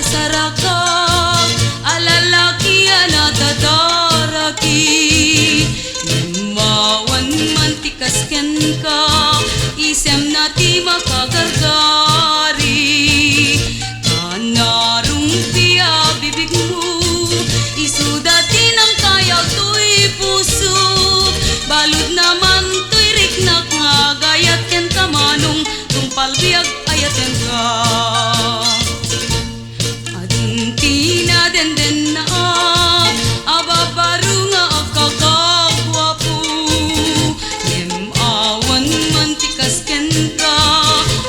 sarakak alalaki anatadaraki Nimawan mantikas ken ka isem nati makagargari Tanarumpi bibigmu isudati ng kayaw tuy puso balud naman tuy riknak nga gayat ken kamanong tumpal biag ayaten ka Aduntina den na ababaru nga akakagwapo Yem awan mantikas ken ka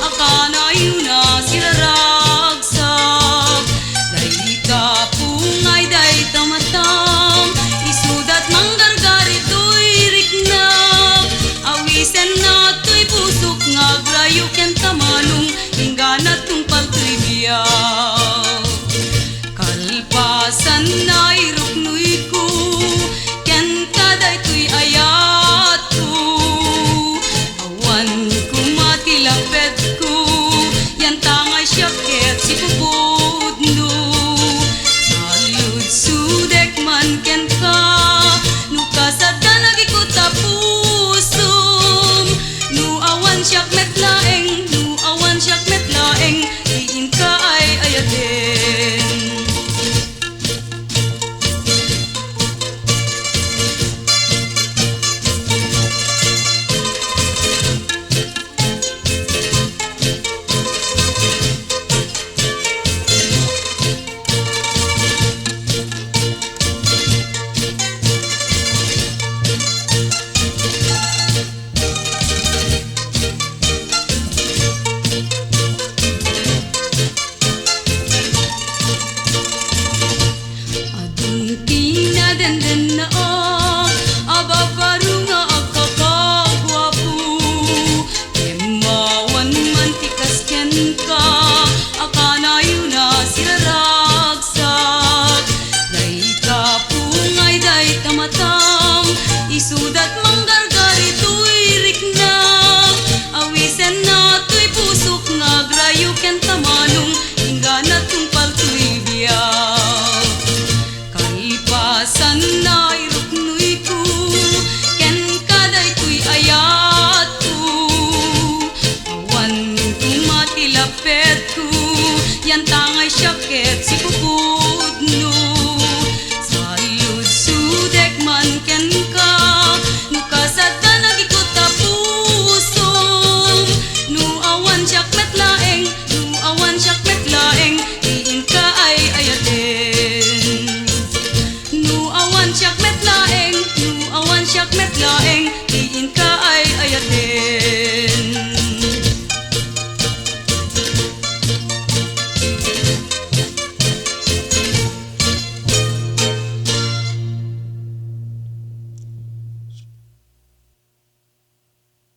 akana yuna siraragsak Dayta pungay dayta matam isudat manggargari tuy riknak awisen na tuy pusok nga grayo ken kamanong ingganat tumpal tuy biyak Kalpasan na iruknuy ko ken kaday tuy ayat ko awan ko matilapet ko yan tangay syaket si pupudno salud sudek man ken ka nukasad ka nagikot ta pusom nu awan syak metlaeng nu awan syak metlaeng diin ka ay ayaten den na